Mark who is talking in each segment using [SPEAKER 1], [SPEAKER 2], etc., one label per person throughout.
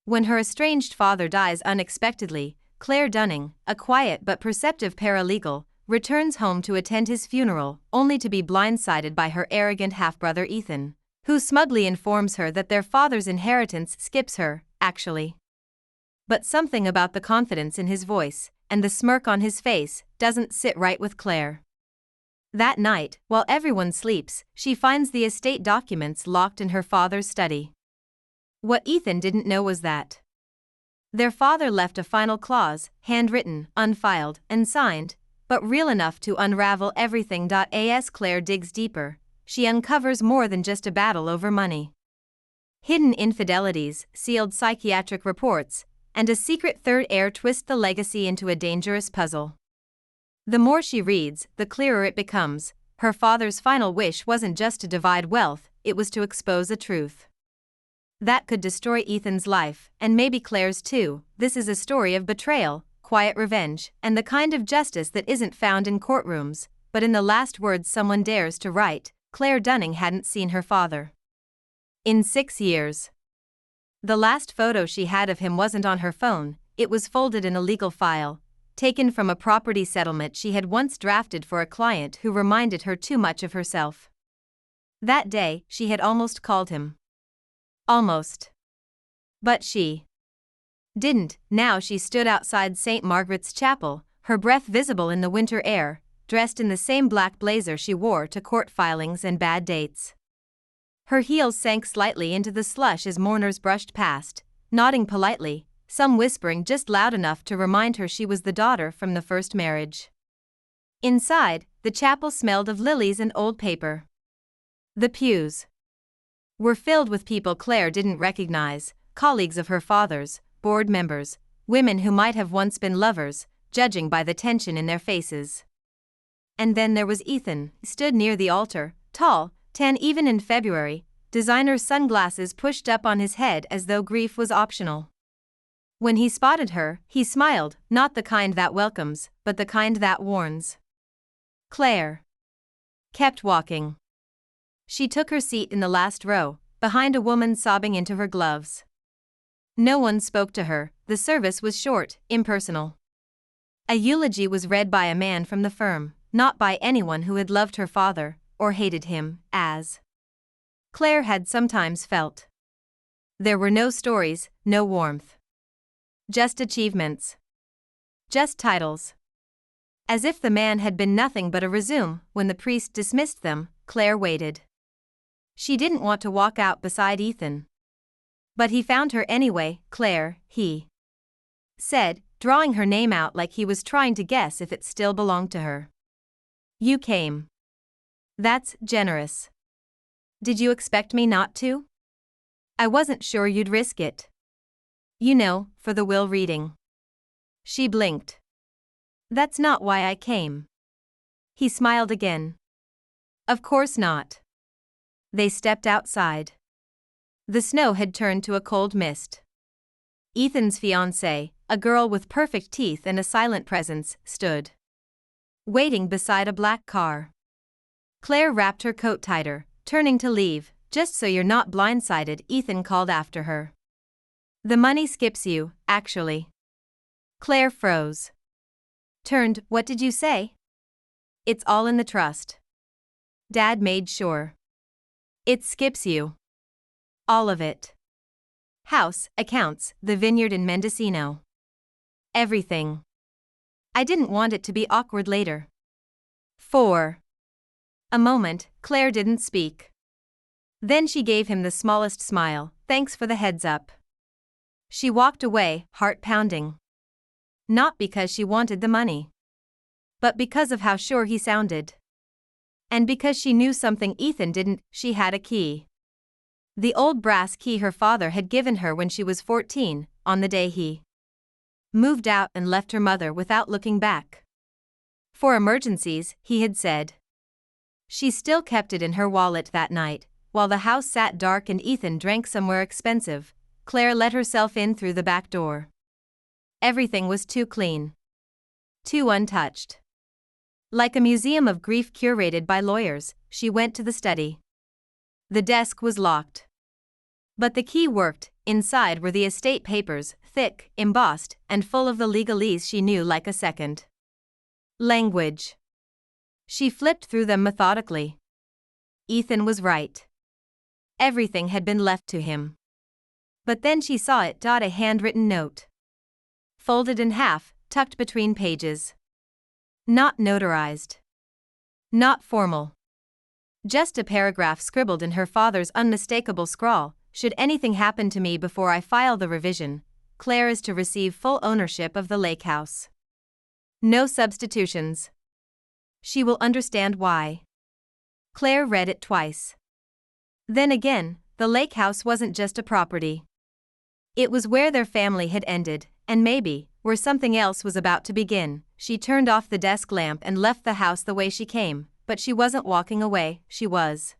[SPEAKER 1] When her estranged father dies unexpectedly, Claire Dunning, a quiet but perceptive paralegal, returns home to attend his funeral, only to be blindsided by her arrogant half-brother Ethan, who smugly informs her that their father's inheritance skips her, actually. But something about the confidence in his voice, and the smirk on his face, doesn't sit right with Claire. That night, while everyone sleeps, she finds the estate documents locked in her father's study. What Ethan didn't know was that their father left a final clause, handwritten, unfiled, and signed, but real enough to unravel everything. As Claire digs deeper, she uncovers more than just a battle over money. Hidden infidelities, sealed psychiatric reports, and a secret third heir twist the legacy into a dangerous puzzle. The more she reads, the clearer it becomes. Her father's final wish wasn't just to divide wealth, it was to expose a truth that could destroy Ethan's life, and maybe Claire's too. This is a story of betrayal, quiet revenge, and the kind of justice that isn't found in courtrooms, but in the last words someone dares to write. Claire Dunning hadn't seen her father in 6 years. The last photo she had of him wasn't on her phone, it was folded in a legal file, taken from a property settlement she had once drafted for a client who reminded her too much of herself. That day, she had almost called him. Almost. But she didn't. Now she stood outside St. Margaret's Chapel, her breath visible in the winter air, dressed in the same black blazer she wore to court filings and bad dates. Her heels sank slightly into the slush as mourners brushed past, nodding politely, some whispering just loud enough to remind her she was the daughter from the first marriage. Inside, the chapel smelled of lilies and old paper. The pews were filled with people Claire didn't recognize, colleagues of her father's, board members, women who might have once been lovers, judging by the tension in their faces. And then there was Ethan, stood near the altar, tall, tan even in February, designer sunglasses pushed up on his head as though grief was optional. When he spotted her, he smiled, not the kind that welcomes, but the kind that warns. Claire kept walking. She took her seat in the last row, behind a woman sobbing into her gloves. No one spoke to her, the service was short, impersonal. A eulogy was read by a man from the firm, not by anyone who had loved her father, or hated him, as Claire had sometimes felt. There were no stories, no warmth. Just achievements. Just titles. As if the man had been nothing but a resume. When the priest dismissed them, Claire waited. She didn't want to walk out beside Ethan. But he found her anyway. Claire, he said, drawing her name out like he was trying to guess if it still belonged to her. You came. That's generous. Did you expect me not to? I wasn't sure you'd risk it. You know, for the will reading. She blinked. That's not why I came. He smiled again. Of course not. They stepped outside. The snow had turned to a cold mist. Ethan's fiancée, a girl with perfect teeth and a silent presence, stood waiting beside a black car. Claire wrapped her coat tighter, turning to leave. Just so you're not blindsided, Ethan called after her. The money skips you, actually. Claire froze. Turned, what did you say? It's all in the trust. Dad made sure. It skips you. All of it. House, accounts, the vineyard in Mendocino. Everything. I didn't want it to be awkward later. For a moment, Claire didn't speak. Then she gave him the smallest smile. Thanks for the heads up. She walked away, heart pounding. Not because she wanted the money, but because of how sure he sounded. And because she knew something Ethan didn't. She had a key. The old brass key her father had given her when she was 14, on the day he moved out and left her mother without looking back. For emergencies, he had said. She still kept it in her wallet that night. While the house sat dark and Ethan drank somewhere expensive, Claire let herself in through the back door. Everything was too clean. Too untouched. Like a museum of grief curated by lawyers, she went to the study. The desk was locked. But the key worked. Inside were the estate papers, thick, embossed, and full of the legalese she knew like a second language. She flipped through them methodically. Ethan was right. Everything had been left to him. But then she saw it. A handwritten note. Folded in half, tucked between pages. Not notarized. Not formal. Just a paragraph scribbled in her father's unmistakable scrawl. Should anything happen to me before I file the revision, Claire is to receive full ownership of the lake house. No substitutions. She will understand why. Claire read it twice. Then again, the lake house wasn't just a property. It was where their family had ended, and maybe, where something else was about to begin. She turned off the desk lamp and left the house the way she came, but she wasn't walking away, she was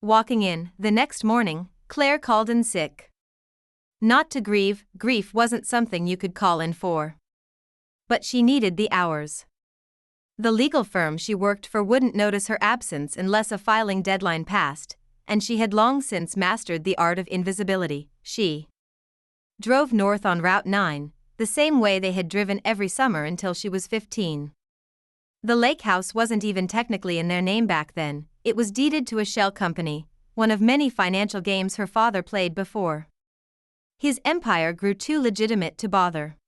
[SPEAKER 1] walking in. The next morning, Claire called in sick. Not to grieve, grief wasn't something you could call in for. But she needed the hours. The legal firm she worked for wouldn't notice her absence unless a filing deadline passed, and she had long since mastered the art of invisibility. She drove north on Route 9, the same way they had driven every summer until she was 15. The lake house wasn't even technically in their name back then, it was deeded to a shell company, one of many financial games her father played before his empire grew too legitimate to bother.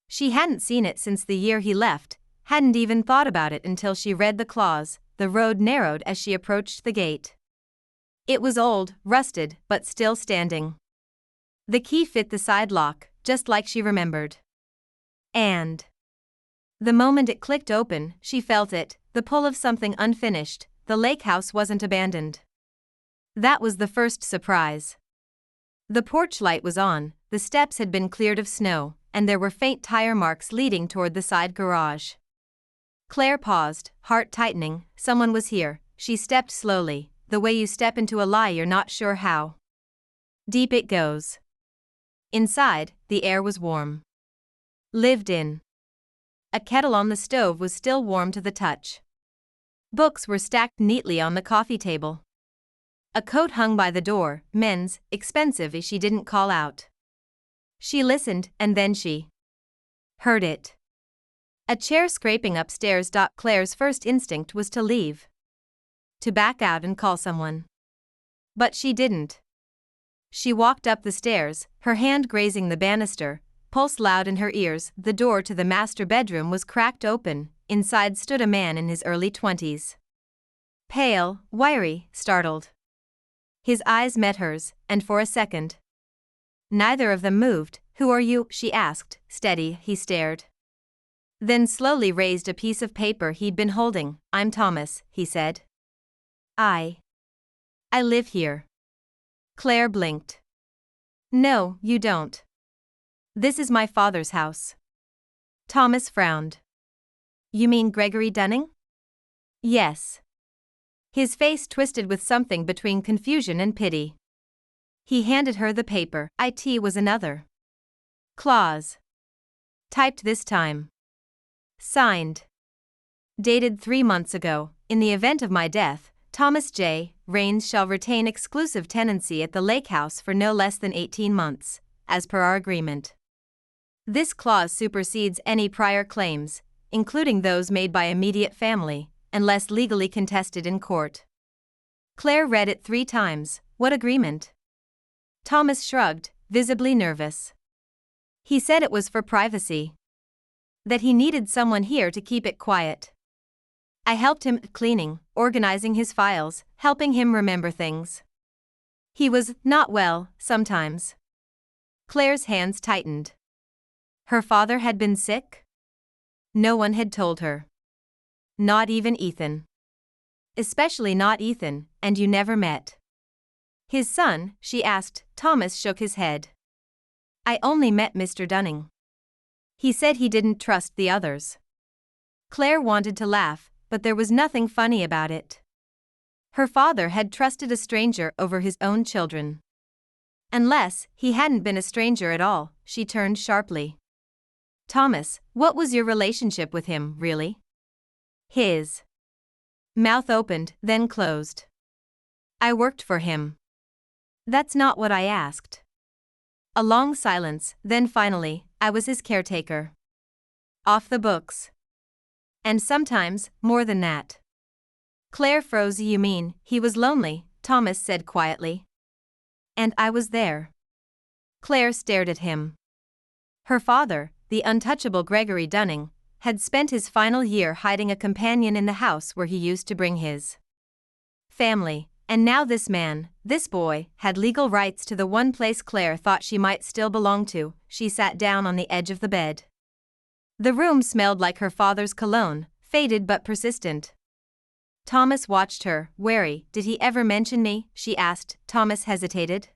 [SPEAKER 1] She hadn't seen it since the year he left, hadn't even thought about it until she read the clause. The road narrowed as she approached the gate. It was old, rusted, but still standing. The key fit the side lock, just like she remembered. And the moment it clicked open, she felt it, the pull of something unfinished. The lake house wasn't abandoned. That was the first surprise. The porch light was on, the steps had been cleared of snow, and there were faint tire marks leading toward the side garage. Claire paused, heart tightening. Someone was here. She stepped slowly, the way you step into a lie you're not sure how deep it goes. Inside, the air was warm. Lived in. A kettle on the stove was still warm to the touch. Books were stacked neatly on the coffee table. A coat hung by the door, men's, expensive as she didn't call out. She listened, and then she heard it. A chair scraping upstairs. Claire's first instinct was to leave. To back out and call someone. But she didn't. She walked up the stairs, her hand grazing the banister, pulse loud in her ears. The door to the master bedroom was cracked open. Inside stood a man in his early 20s. Pale, wiry, startled. His eyes met hers, and for a second, neither of them moved. Who are you? She asked. Steady, he stared. Then slowly raised a piece of paper he'd been holding. I'm Thomas, he said. I live here. Claire blinked. No, you don't. This is my father's house. Thomas frowned. You mean Gregory Dunning? Yes. His face twisted with something between confusion and pity. He handed her the paper. It was another clause. Typed this time. Signed. Dated 3 months ago. In the event of my death, Thomas J. Raines shall retain exclusive tenancy at the lake house for no less than 18 months, as per our agreement. This clause supersedes any prior claims, including those made by immediate family, unless legally contested in court. Claire read it 3 times. What agreement? Thomas shrugged, visibly nervous. He said it was for privacy. That he needed someone here to keep it quiet. I helped him cleaning, organizing his files, helping him remember things. He was not well, sometimes. Claire's hands tightened. Her father had been sick? No one had told her. Not even Ethan. Especially not Ethan, and you never met his son, she asked. Thomas shook his head. I only met Mr. Dunning. He said he didn't trust the others. Claire wanted to laugh, but there was nothing funny about it. Her father had trusted a stranger over his own children. Unless he hadn't been a stranger at all, she turned sharply. Thomas, what was your relationship with him, really? His mouth opened, then closed. I worked for him. That's not what I asked. A long silence, then finally, I was his caretaker. Off the books. And sometimes, more than that. Claire froze. You mean, he was lonely, Thomas said quietly. And I was there. Claire stared at him. Her father, the untouchable Gregory Dunning, had spent his final year hiding a companion in the house where he used to bring his family, and now this man, this boy, had legal rights to the one place Claire thought she might still belong to. She sat down on the edge of the bed. The room smelled like her father's cologne, faded but persistent. Thomas watched her, wary. Did he ever mention me? She asked. Thomas hesitated.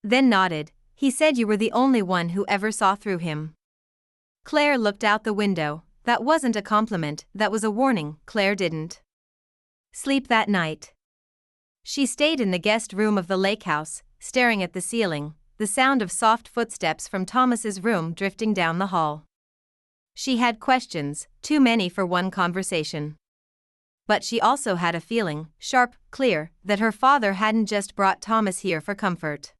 [SPEAKER 1] Then nodded. He said you were the only one who ever saw through him. Claire looked out the window. That wasn't a compliment, that was a warning. Claire didn't sleep that night. She stayed in the guest room of the lake house, staring at the ceiling, the sound of soft footsteps from Thomas's room drifting down the hall. She had questions, too many for one conversation. But she also had a feeling, sharp, clear, that her father hadn't just brought Thomas here for comfort.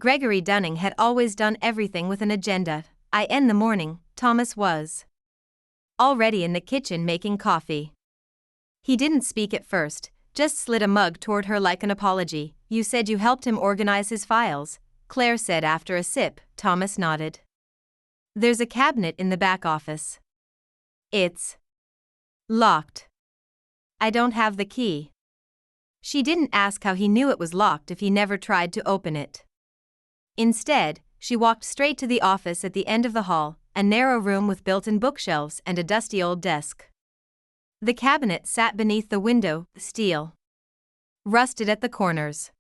[SPEAKER 1] Gregory Dunning had always done everything with an agenda. In the morning, Thomas was already in the kitchen making coffee. He didn't speak at first, just slid a mug toward her like an apology. You said you helped him organize his files, Claire said after a sip. Thomas nodded. There's a cabinet in the back office. It's locked. I don't have the key. She didn't ask how he knew it was locked if he never tried to open it. Instead, she walked straight to the office at the end of the hall, a narrow room with built-in bookshelves and a dusty old desk. The cabinet sat beneath the window, steel rusted at the corners.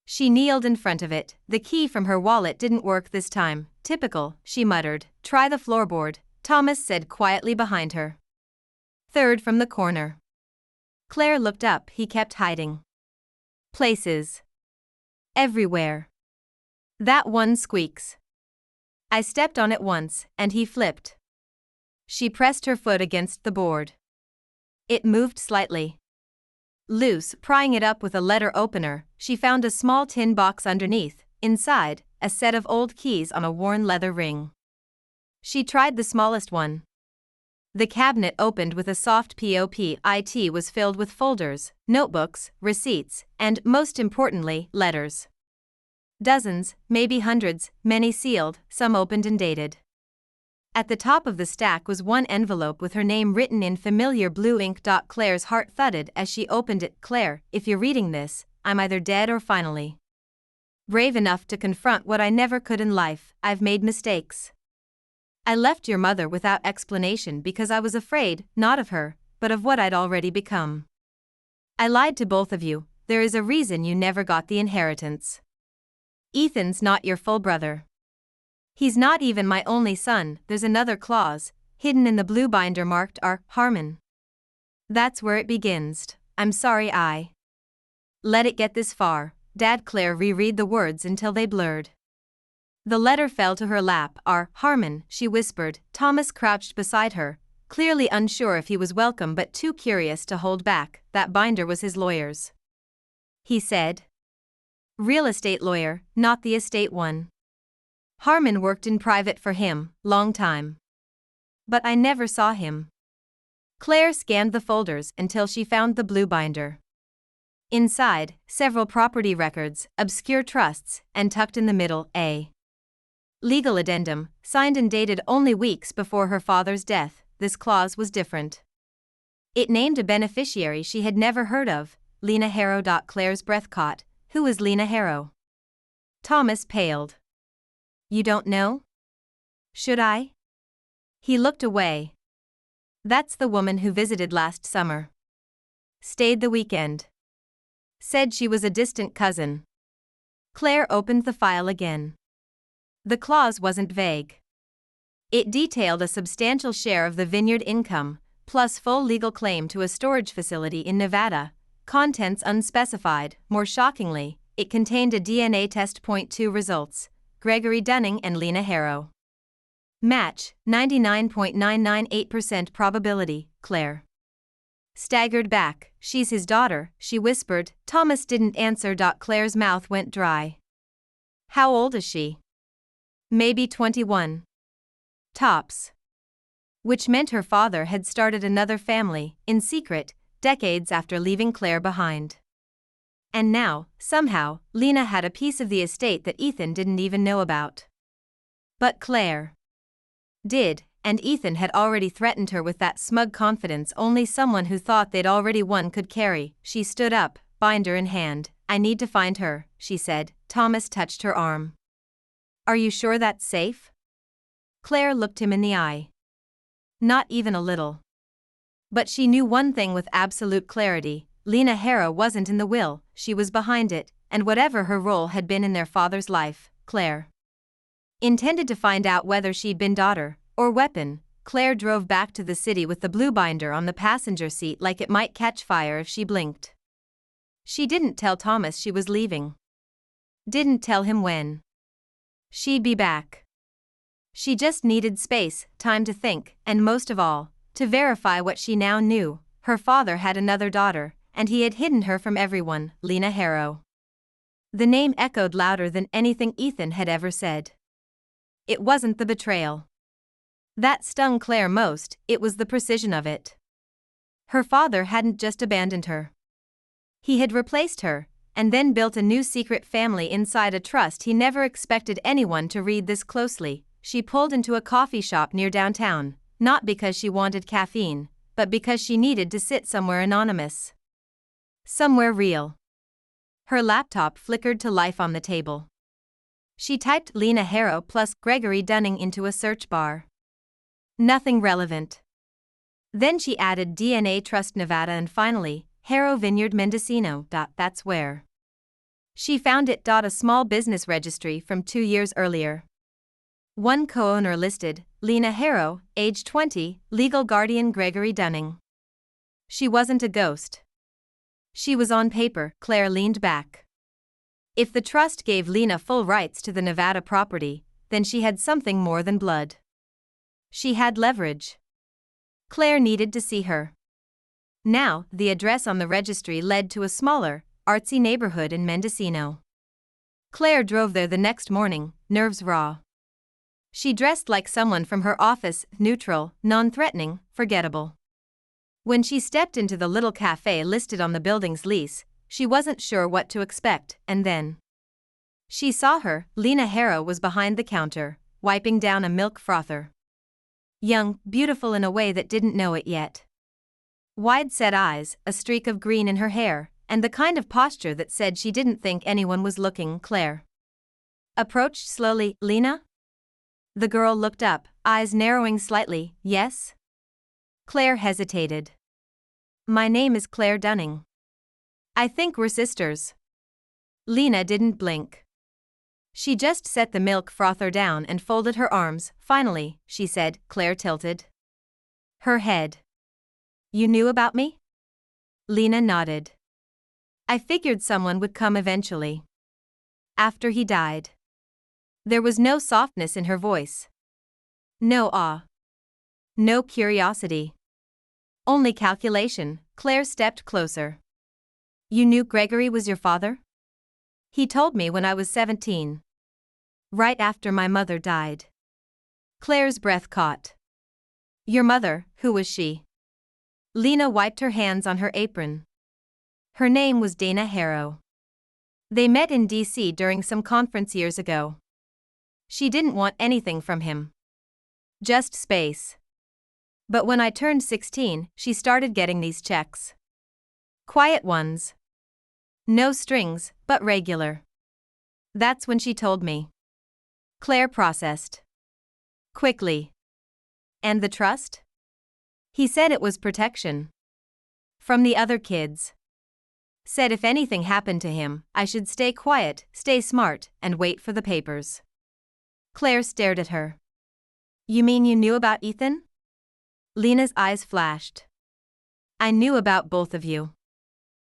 [SPEAKER 1] She kneeled in front of it. The key from her wallet didn't work this time. Typical, she muttered. Try the floorboard, Thomas said quietly behind her. Third from the corner. Claire looked up. He kept hiding places. Everywhere. That one squeaks. I stepped on it once, and he flipped. She pressed her foot against the board. It moved slightly. Loose, prying it up with a letter opener, she found a small tin box underneath. Inside, a set of old keys on a worn leather ring. She tried the smallest one. The cabinet opened with a soft pop. It was filled with folders, notebooks, receipts, and, most importantly, letters. Dozens, maybe hundreds, many sealed, some opened and dated. At the top of the stack was one envelope with her name written in familiar blue ink. Claire's heart thudded as she opened it. Claire, if you're reading this, I'm either dead or finally brave enough to confront what I never could in life. I've made mistakes. I left your mother without explanation because I was afraid, not of her, but of what I'd already become. I lied to both of you. There is a reason you never got the inheritance. Ethan's not your full brother. He's not even my only son. There's another clause, hidden in the blue binder marked R. Harmon. That's where it begins. I'm sorry I let it get this far. Dad. Claire reread the words until they blurred. The letter fell to her lap. R. Harmon, she whispered. Thomas crouched beside her, clearly unsure if he was welcome but too curious to hold back. That binder was his lawyer's, he said. Real estate lawyer, not the estate one. Harmon worked in private for him, long time. But I never saw him. Claire scanned the folders until she found the blue binder. Inside, several property records, obscure trusts, and tucked in the middle, a legal addendum, signed and dated only weeks before her father's death. This clause was different. It named a beneficiary she had never heard of, Lena Harrow. Claire's breath caught. Who was Lena Harrow? Thomas paled. You don't know? Should I? He looked away. That's the woman who visited last summer. Stayed the weekend. Said she was a distant cousin. Claire opened the file again. The clause wasn't vague. It detailed a substantial share of the vineyard income, plus full legal claim to a storage facility in Nevada. Contents unspecified. More shockingly, it contained a DNA test. 2 results. Gregory Dunning and Lena Harrow. Match, 99.998% probability. Claire staggered back. She's his daughter, she whispered. Thomas didn't answer. Claire's mouth went dry. How old is she? Maybe 21. Tops. Which meant her father had started another family, in secret, decades after leaving Claire behind. And now, somehow, Lena had a piece of the estate that Ethan didn't even know about. But Claire did, and Ethan had already threatened her with that smug confidence only someone who thought they'd already won could carry. She stood up, binder in hand. I need to find her, she said. Thomas touched her arm. Are you sure that's safe? Claire looked him in the eye. Not even a little. But she knew one thing with absolute clarity. Lena Harrow wasn't in the will, she was behind it, and whatever her role had been in their father's life, Claire intended to find out whether she'd been daughter or weapon. Claire drove back to the city with the blue binder on the passenger seat like it might catch fire if she blinked. She didn't tell Thomas she was leaving. Didn't tell him when she'd be back. She just needed space, time to think, and most of all, to verify what she now knew. Her father had another daughter, and he had hidden her from everyone. Lena Harrow. The name echoed louder than anything Ethan had ever said. It wasn't the betrayal that stung Claire most, it was the precision of it. Her father hadn't just abandoned her. He had replaced her, and then built a new secret family inside a trust he never expected anyone to read this closely. She pulled into a coffee shop near downtown, not because she wanted caffeine, but because she needed to sit somewhere anonymous. Somewhere real. Her laptop flickered to life on the table. She typed Lena Harrow plus Gregory Dunning into a search bar. Nothing relevant. Then she added DNA Trust Nevada and finally, Harrow Vineyard Mendocino. That's where she found it. A small business registry from 2 years earlier. One co-owner listed, Lena Harrow, age 20, legal guardian Gregory Dunning. She wasn't a ghost. She was on paper. Claire leaned back. If the trust gave Lena full rights to the Nevada property, then she had something more than blood. She had leverage. Claire needed to see her. Now, the address on the registry led to a smaller, artsy neighborhood in Mendocino. Claire drove there the next morning, nerves raw. She dressed like someone from her office, neutral, non-threatening, forgettable. When she stepped into the little cafe listed on the building's lease, she wasn't sure what to expect, and then she saw her. Lena Harrow was behind the counter, wiping down a milk frother. Young, beautiful in a way that didn't know it yet. Wide-set eyes, a streak of green in her hair, and the kind of posture that said she didn't think anyone was looking. Claire approached slowly. Lena? The girl looked up, eyes narrowing slightly. Yes? Claire hesitated. My name is Claire Dunning. I think we're sisters. Lena didn't blink. She just set the milk frother down and folded her arms. Finally, she said. Claire tilted her head. You knew about me? Lena nodded. I figured someone would come eventually. After he died. There was no softness in her voice. No awe. No curiosity. Only calculation. Claire stepped closer. You knew Gregory was your father? He told me when I was 17. Right after my mother died. Claire's breath caught. Your mother, who was she? Lena wiped her hands on her apron. Her name was Dana Harrow. They met in D.C. during some conference years ago. She didn't want anything from him. Just space. But when I turned 16, she started getting these checks. Quiet ones. No strings, but regular. That's when she told me. Claire processed. Quickly. And the trust? He said it was protection. From the other kids. Said if anything happened to him, I should stay quiet, stay smart, and wait for the papers. Claire stared at her. You mean you knew about Ethan? Lena's eyes flashed. I knew about both of you.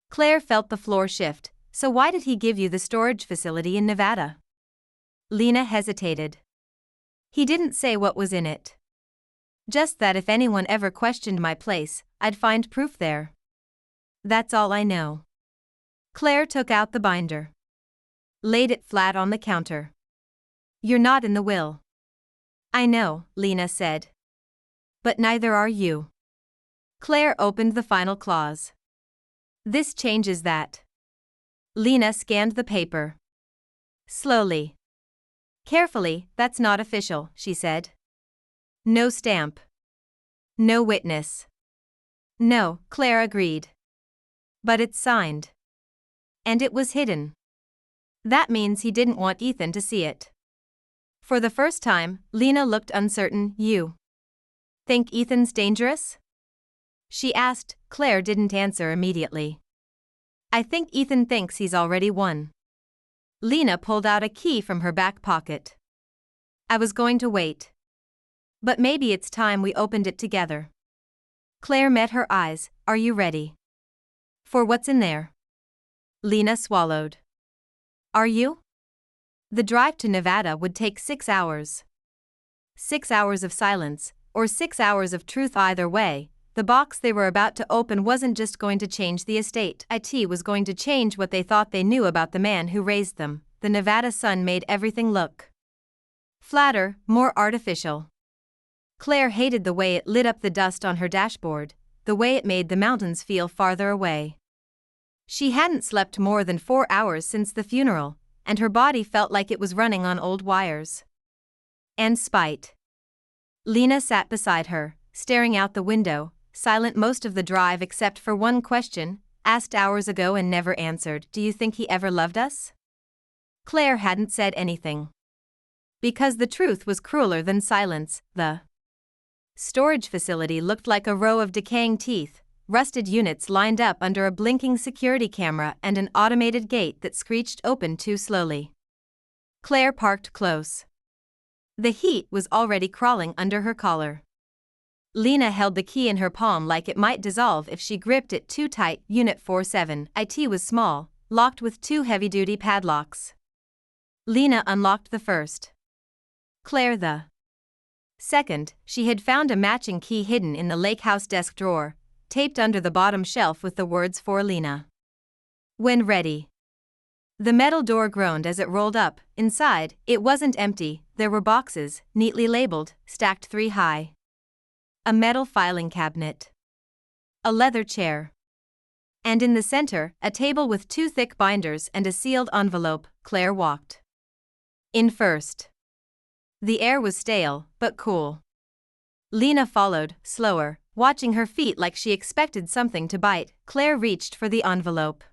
[SPEAKER 1] Claire felt the floor shift. So why did he give you the storage facility in Nevada? Lena hesitated. He didn't say what was in it. Just that if anyone ever questioned my place, I'd find proof there. That's all I know. Claire took out the binder. laid it flat on the counter. You're not in the will. I know, Lena said. But neither are you. Claire opened the final clause. This changes that. Lena scanned the paper. Slowly. Carefully, that's not official, she said. No stamp. No witness. No, Claire agreed. But it's signed. And it was hidden. That means he didn't want Ethan to see it. For the first time, Lena looked uncertain. You think Ethan's dangerous? She asked. Claire didn't answer immediately. I think Ethan thinks he's already won. Lena pulled out a key from her back pocket. I was going to wait. But maybe it's time we opened it together. Claire met her eyes. Are you ready? For what's in there? Lena swallowed. Are you? The drive to Nevada would take 6 hours. 6 hours of silence, or 6 hours of truth either way. The box they were about to open wasn't just going to change the estate. It was going to change what they thought they knew about the man who raised them. The Nevada sun made everything look flatter, more artificial. Claire hated the way it lit up the dust on her dashboard, the way it made the mountains feel farther away. She hadn't slept more than 4 hours since the funeral, and her body felt like it was running on old wires. And spite. Lena sat beside her, staring out the window, silent most of the drive except for one question, asked hours ago and never answered. Do you think he ever loved us? Claire hadn't said anything. Because the truth was crueler than silence. The storage facility looked like a row of decaying teeth, rusted units lined up under a blinking security camera and an automated gate that screeched open too slowly. Claire parked close. The heat was already crawling under her collar. Lena held the key in her palm like it might dissolve if she gripped it too tight. Unit 47. It was small, locked with 2 heavy-duty padlocks. Lena unlocked the first. Claire the second. She had found a matching key hidden in the lake house desk drawer, taped under the bottom shelf with the words for Lena. When ready. The metal door groaned as it rolled up. Inside, it wasn't empty. There were boxes, neatly labeled, stacked 3 high. A metal filing cabinet. A leather chair. And in the center, a table with 2 thick binders and a sealed envelope. Claire walked in first. The air was stale, but cool. Lena followed, slower, watching her feet like she expected something to bite. Claire reached for the envelope.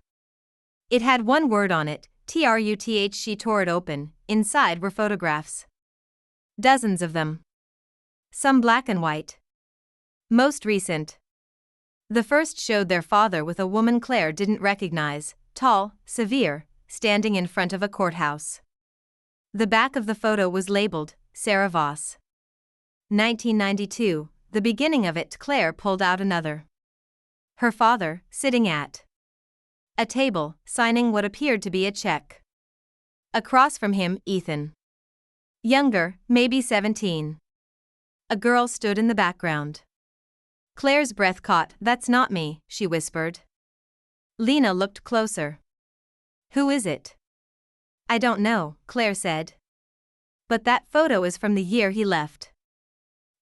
[SPEAKER 1] It had one word on it, TRUTH. She tore it open. Inside were photographs. Dozens of them. Some black and white. Most recent. The first showed their father with a woman Claire didn't recognize, tall, severe, standing in front of a courthouse. The back of the photo was labeled, Sarah Voss. 1992, the beginning of it. Claire pulled out another. Her father, sitting at a table, signing what appeared to be a check. Across from him, Ethan. Younger, maybe 17. A girl stood in the background. Claire's breath caught. That's not me, she whispered. Lena looked closer. Who is it? I don't know, Claire said. But that photo is from the year he left.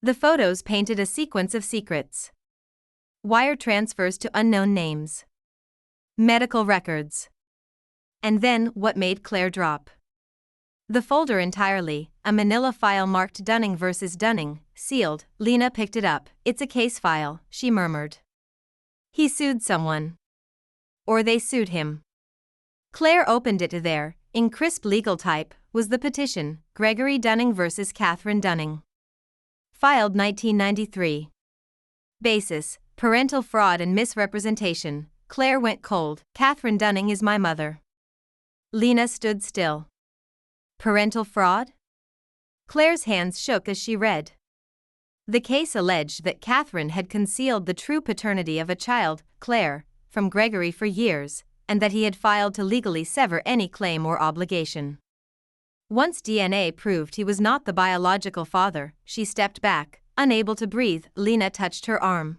[SPEAKER 1] The photos painted a sequence of secrets. Wire transfers to unknown names. Medical records. And then, what made Claire drop? The folder entirely, a manila file marked Dunning vs. Dunning, sealed. Lena picked it up. It's a case file, she murmured. He sued someone. Or they sued him. Claire opened it. There, in crisp legal type, was the petition, Gregory Dunning vs. Catherine Dunning. Filed 1993. Basis, parental fraud and misrepresentation. Claire went cold. Catherine Dunning is my mother. Lena stood still. Parental fraud? Claire's hands shook as she read. The case alleged that Catherine had concealed the true paternity of a child, Claire, from Gregory for years, and that he had filed to legally sever any claim or obligation. Once DNA proved he was not the biological father, she stepped back, unable to breathe. Lena touched her arm.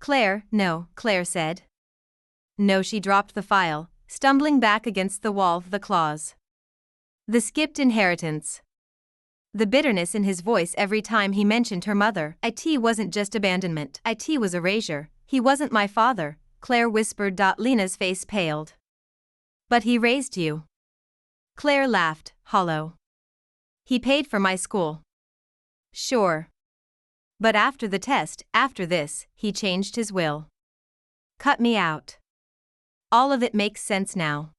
[SPEAKER 1] Claire, no, Claire said. No, she dropped the file. stumbling back against the wall, the claws. The skipped inheritance. The bitterness in his voice every time he mentioned her mother. It wasn't just abandonment. It was erasure. He wasn't my father, Claire whispered. Lena's face paled. But he raised you. Claire laughed, hollow. He paid for my school. Sure. But after the test, after this, he changed his will. Cut me out. All of it makes sense now.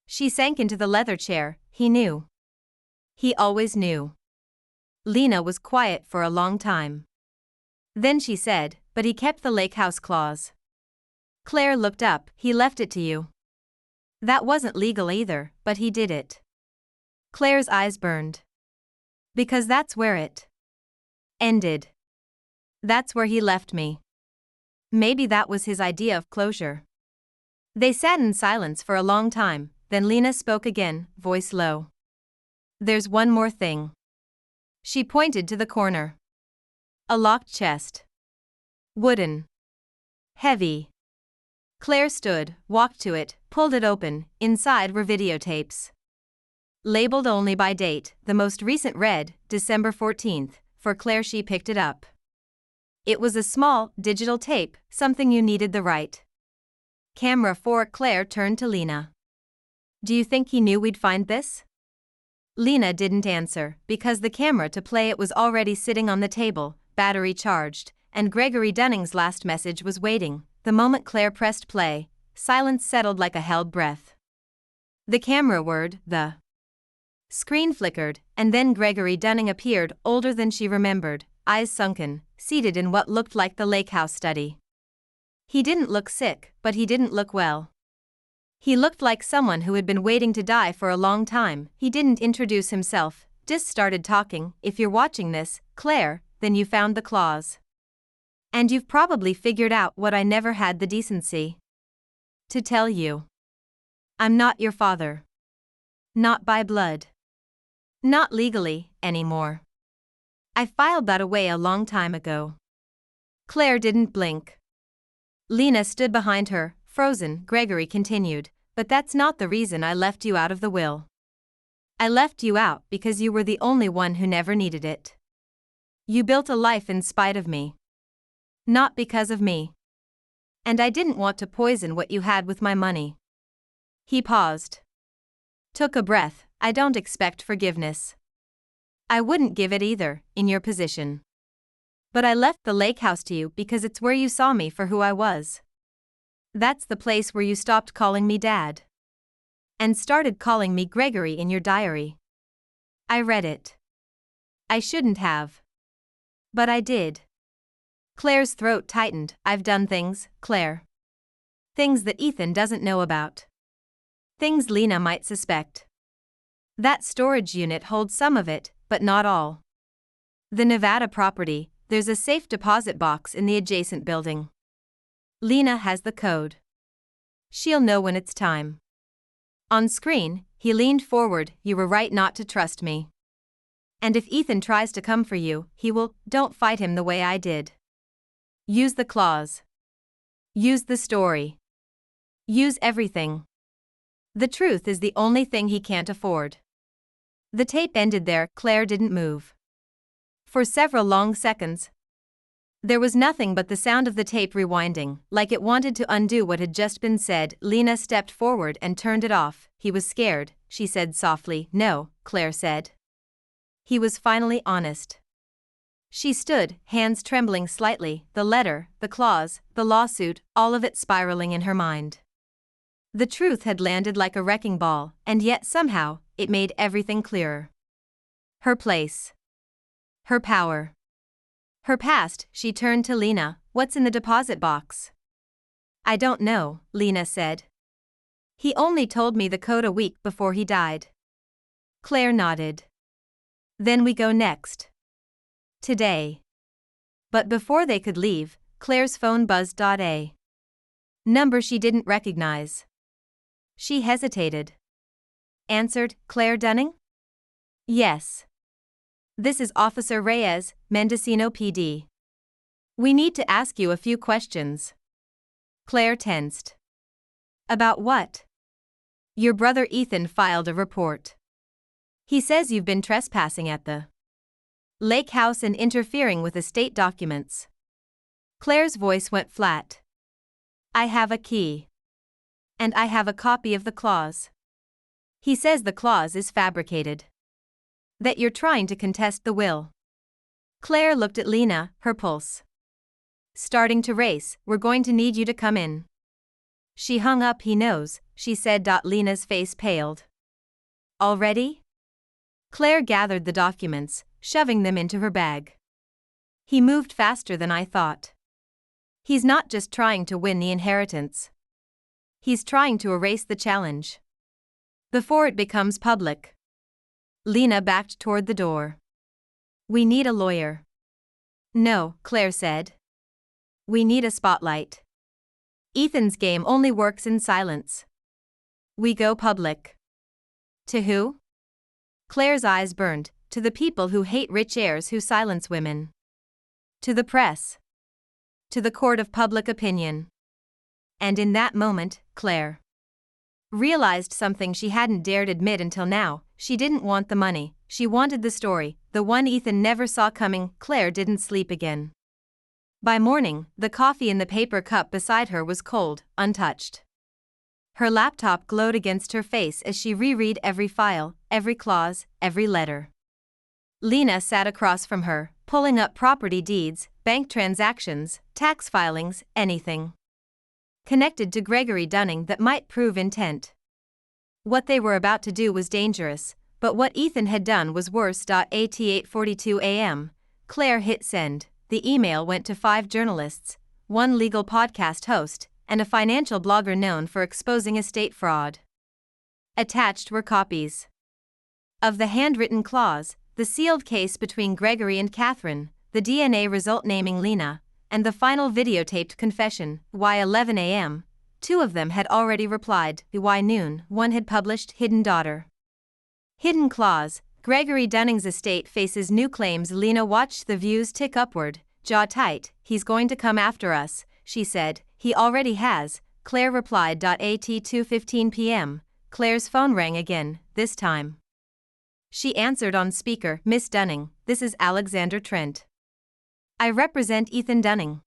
[SPEAKER 1] She sank into the leather chair. He knew. He always knew. Lena was quiet for a long time. Then she said, but he kept the lake house clause. Claire looked up. He left it to you. That wasn't legal either, but he did it. Claire's eyes burned. Because that's where it ended. That's where he left me. Maybe that was his idea of closure. They sat in silence for a long time, then Lena spoke again, voice low. There's one more thing. She pointed to the corner. A locked chest. Wooden. Heavy. Claire stood, walked to it, pulled it open. Inside were videotapes. Labeled only by date, the most recent read, December 14th, for Claire. She picked it up. It was a small, digital tape, something you needed the right camera for. Claire turned to Lena. Do you think he knew we'd find this? Lena didn't answer, because the camera to play it was already sitting on the table, battery charged, and Gregory Dunning's last message was waiting. The moment Claire pressed play, silence settled like a held breath. The camera whirred, the screen flickered, and then Gregory Dunning appeared, older than she remembered, eyes sunken, seated in what looked like the lake house study. He didn't look sick, but he didn't look well. He looked like someone who had been waiting to die for a long time. He didn't introduce himself, just started talking. If you're watching this, Claire, then you found the clause. And you've probably figured out what I never had the decency to tell you. I'm not your father. Not by blood. Not legally, anymore. I filed that away a long time ago. Claire didn't blink. Lena stood behind her, frozen. Gregory continued, but that's not the reason I left you out of the will. I left you out because you were the only one who never needed it. You built a life in spite of me. Not because of me. And I didn't want to poison what you had with my money. He paused. Took a breath. I don't expect forgiveness. I wouldn't give it either, in your position. But I left the lake house to you because it's where you saw me for who I was. That's the place where you stopped calling me Dad. And started calling me Gregory in your diary. I read it. I shouldn't have. But I did. Claire's throat tightened. I've done things, Claire. Things that Ethan doesn't know about. Things Lena might suspect. That storage unit holds some of it, but not all. The Nevada property, there's a safe deposit box in the adjacent building. Lena has the code. She'll know when it's time. On screen, he leaned forward. You were right not to trust me. And if Ethan tries to come for you, he will. Don't fight him the way I did. Use the clause. Use the story. Use everything. The truth is the only thing he can't afford. The tape ended there. Claire didn't move. For several long seconds. There was nothing but the sound of the tape rewinding, like it wanted to undo what had just been said. Lena stepped forward and turned it off. He was scared, she said softly. No, Claire said. He was finally honest. She stood, hands trembling slightly, the letter, the clause, the lawsuit, all of it spiraling in her mind. The truth had landed like a wrecking ball, and yet somehow, it made everything clearer. Her place. Her power. Her past. She turned to Lena. What's in the deposit box? I don't know, Lena said. He only told me the code a week before he died. Claire nodded. Then we go next. Today. But before they could leave, Claire's phone buzzed. A number she didn't recognize. She hesitated. Answered, Claire Dunning? Yes. This is Officer Reyes, Mendocino PD. We need to ask you a few questions. Claire tensed. About what? Your brother Ethan filed a report. He says you've been trespassing at the lake house and interfering with estate documents. Claire's voice went flat. I have a key. And I have a copy of the clause. He says the clause is fabricated. That you're trying to contest the will. Claire looked at Lena, her pulse starting to race. We're going to need you to come in. She hung up. He knows, she said. Lena's face paled. Already? Claire gathered the documents, shoving them into her bag. He moved faster than I thought. He's not just trying to win the inheritance. He's trying to erase the challenge before it becomes public. Lena backed toward the door. We need a lawyer. No, Claire said. We need a spotlight. Ethan's game only works in silence. We go public. To who? Claire's eyes burned. To the people who hate rich heirs who silence women. To the press. To the court of public opinion. And in that moment, Claire realized something she hadn't dared admit until now. She didn't want the money, she wanted the story, the one Ethan never saw coming. Claire didn't sleep again. By morning, the coffee in the paper cup beside her was cold, untouched. Her laptop glowed against her face as she reread every file, every clause, every letter. Lena sat across from her, pulling up property deeds, bank transactions, tax filings, anything connected to Gregory Dunning that might prove intent. What they were about to do was dangerous, but what Ethan had done was worse. At 8:42 a.m., Claire hit send. The email went to 5 journalists, 1 legal podcast host, and a financial blogger known for exposing estate fraud. Attached were copies of the handwritten clause, the sealed case between Gregory and Catherine, the DNA result naming Lena, and the final videotaped confession. Why 11 a.m., 2 of them had already replied. Why noon, 1 had published Hidden Daughter. Hidden clause, Gregory Dunning's estate faces new claims. Lena watched the views tick upward, jaw tight. He's going to come after us, she said. He already has, Claire replied. At 2:15 p.m., Claire's phone rang again, this time. She answered on speaker. Miss Dunning, this is Alexander Trent. I represent Ethan Dunning.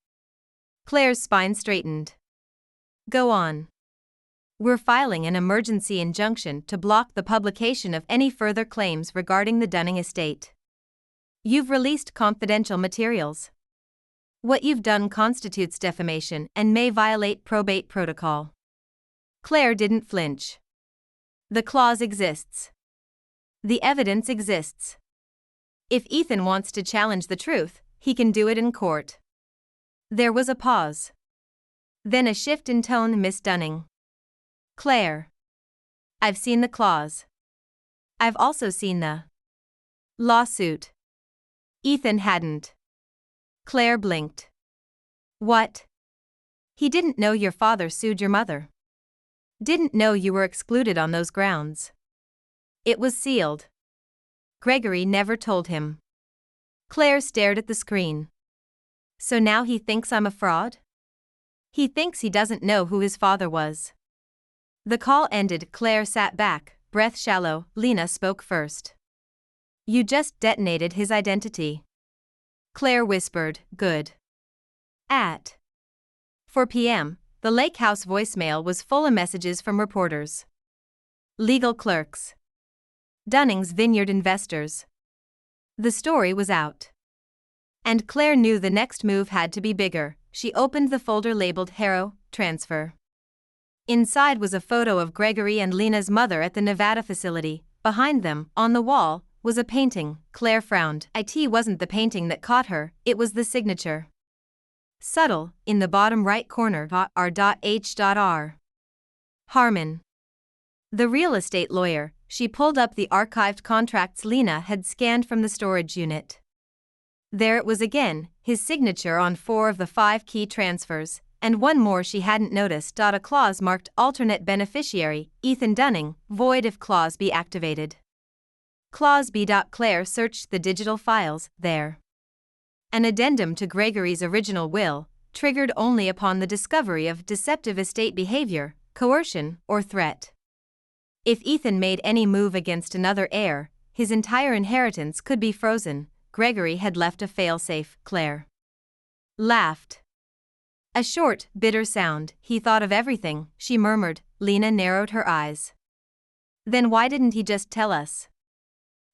[SPEAKER 1] Claire's spine straightened. Go on. We're filing an emergency injunction to block the publication of any further claims regarding the Dunning estate. You've released confidential materials. What you've done constitutes defamation and may violate probate protocol. Claire didn't flinch. The clause exists. The evidence exists. If Ethan wants to challenge the truth, he can do it in court. There was a pause. Then a shift in tone. Miss Dunning. Claire. I've seen the clause. I've also seen the lawsuit. Ethan hadn't. Claire blinked. What? He didn't know your father sued your mother. Didn't know you were excluded on those grounds. It was sealed. Gregory never told him. Claire stared at the screen. So now he thinks I'm a fraud? He thinks he doesn't know who his father was. The call ended. Claire sat back, breath shallow. Lena spoke first. You just detonated his identity. Claire whispered, good. At 4 p.m., the Lake House voicemail was full of messages from reporters, legal clerks, Dunning's Vineyard investors. The story was out. And Claire knew the next move had to be bigger. She opened the folder labeled Harrow, Transfer. Inside was a photo of Gregory and Lena's mother at the Nevada facility. Behind them, on the wall, was a painting. Claire frowned. It wasn't the painting that caught her, it was the signature. Subtle, in the bottom right corner, R.H.R. Harmon. The real estate lawyer. She pulled up the archived contracts Lena had scanned from the storage unit. There it was again, his signature on 4 of the 5 key transfers, and one more she hadn't noticed. A clause marked alternate beneficiary, Ethan Dunning, void if clause be activated. Clause B. Claire searched the digital files. There. An addendum to Gregory's original will, triggered only upon the discovery of deceptive estate behavior, coercion, or threat. If Ethan made any move against another heir, his entire inheritance could be frozen. Gregory had left a failsafe. Claire laughed. A short, bitter sound. He thought of everything, she murmured. Lena narrowed her eyes. Then why didn't he just tell us?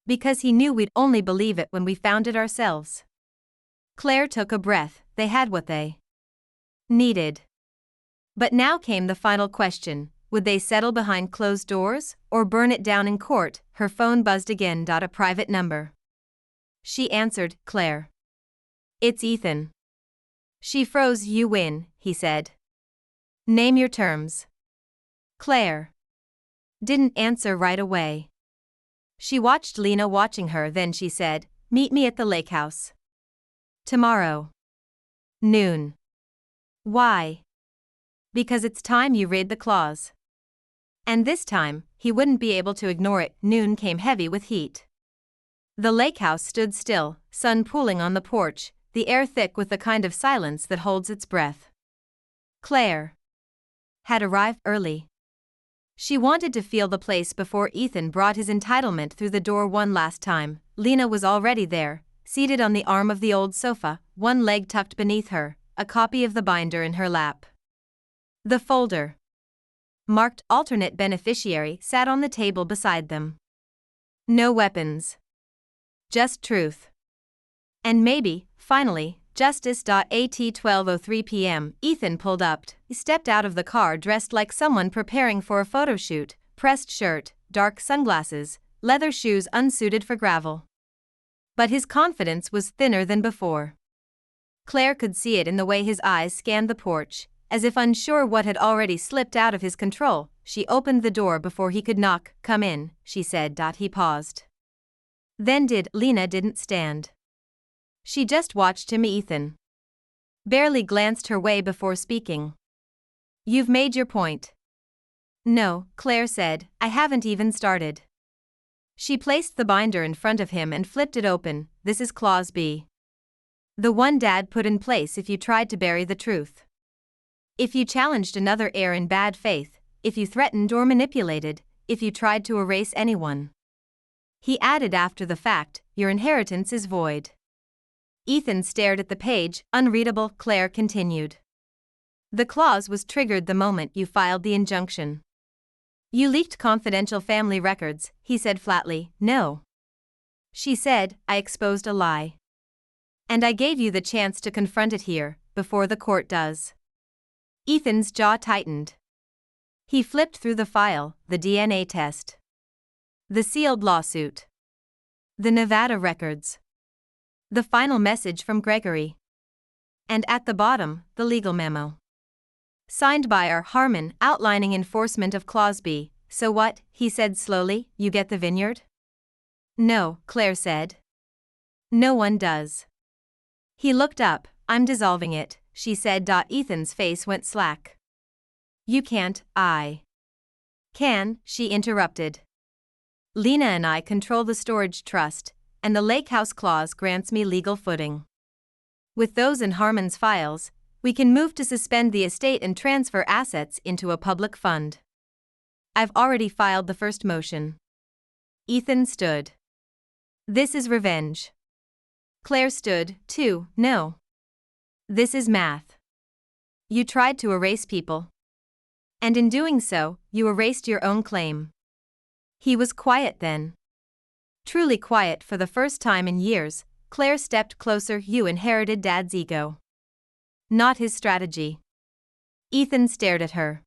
[SPEAKER 1] Because he knew we'd only believe it when we found it ourselves. Claire took a breath. They had what they needed. But now came the final question. Would they settle behind closed doors, or burn it down in court? Her phone buzzed again. A private number. She answered. Claire. It's Ethan. She froze. You win, he said. Name your terms. Claire didn't answer right away. She watched Lena watching her, then she said, meet me at the lake house. Tomorrow. Noon. Why? Because it's time you read the clause. And this time, he wouldn't be able to ignore it. Noon came heavy with heat. The lake house stood still, sun pooling on the porch, the air thick with the kind of silence that holds its breath. Claire had arrived early. She wanted to feel the place before Ethan brought his entitlement through the door one last time. Lena was already there, seated on the arm of the old sofa, one leg tucked beneath her, a copy of the binder in her lap. The folder marked alternate beneficiary sat on the table beside them. No weapons. Just truth. And maybe, finally, justice. At 12:03 p.m., Ethan pulled up. He stepped out of the car dressed like someone preparing for a photo shoot, pressed shirt, dark sunglasses, leather shoes unsuited for gravel. But his confidence was thinner than before. Claire could see it in the way his eyes scanned the porch, as if unsure what had already slipped out of his control. She opened the door before he could knock. Come in, she said. He paused. Then Lena didn't stand. She just watched him. Ethan barely glanced her way before speaking. You've made your point. No, Claire said, I haven't even started. She placed the binder in front of him and flipped it open. This is Clause B. The one Dad put in place if you tried to bury the truth. If you challenged another heir in bad faith, if you threatened or manipulated, if you tried to erase anyone. He added after the fact, your inheritance is void. Ethan stared at the page, unreadable. Claire continued. The clause was triggered the moment you filed the injunction. You leaked confidential family records, he said flatly. No. She said, I exposed a lie. And I gave you the chance to confront it here, before the court does. Ethan's jaw tightened. He flipped through the file, the DNA test. The sealed lawsuit. The Nevada records. The final message from Gregory. And at the bottom, the legal memo. Signed by R. Harmon, outlining enforcement of Clause B. So what? He said slowly. You get the vineyard? No, Claire said. No one does. He looked up. I'm dissolving it, she said. Ethan's face went slack. You can't. I can, she interrupted. Lena and I control the storage trust, and the lake house clause grants me legal footing. With those in Harmon's files, we can move to suspend the estate and transfer assets into a public fund. I've already filed the first motion. Ethan stood. This is revenge. Claire stood, too. No. This is math. You tried to erase people. And in doing so, you erased your own claim. He was quiet then. Truly quiet for the first time in years. Claire stepped closer. You inherited Dad's ego. Not his strategy. Ethan stared at her.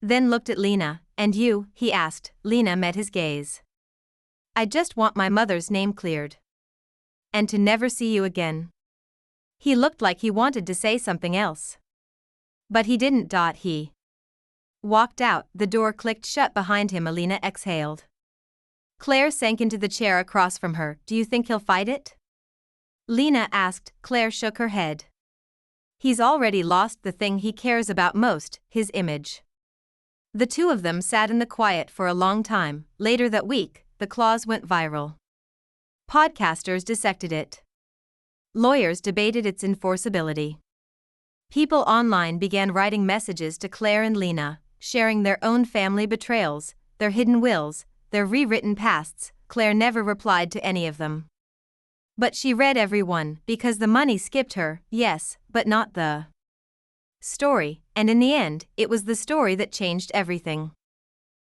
[SPEAKER 1] Then looked at Lena. And you? He asked. Lena met his gaze. I just want my mother's name cleared. And to never see you again. He looked like he wanted to say something else. But he didn't. He walked out. The door clicked shut behind him. Lena exhaled. Claire sank into the chair across from her. Do you think he'll fight it? Lena asked. Claire shook her head. He's already lost the thing he cares about most, his image. The two of them sat in the quiet for a long time. Later that week, the clause went viral. Podcasters dissected it. Lawyers debated its enforceability. People online began writing messages to Claire and Lena, sharing their own family betrayals, their hidden wills, their rewritten pasts. Claire never replied to any of them. But she read every one, because the money skipped her, yes, but not the story, and in the end, it was the story that changed everything.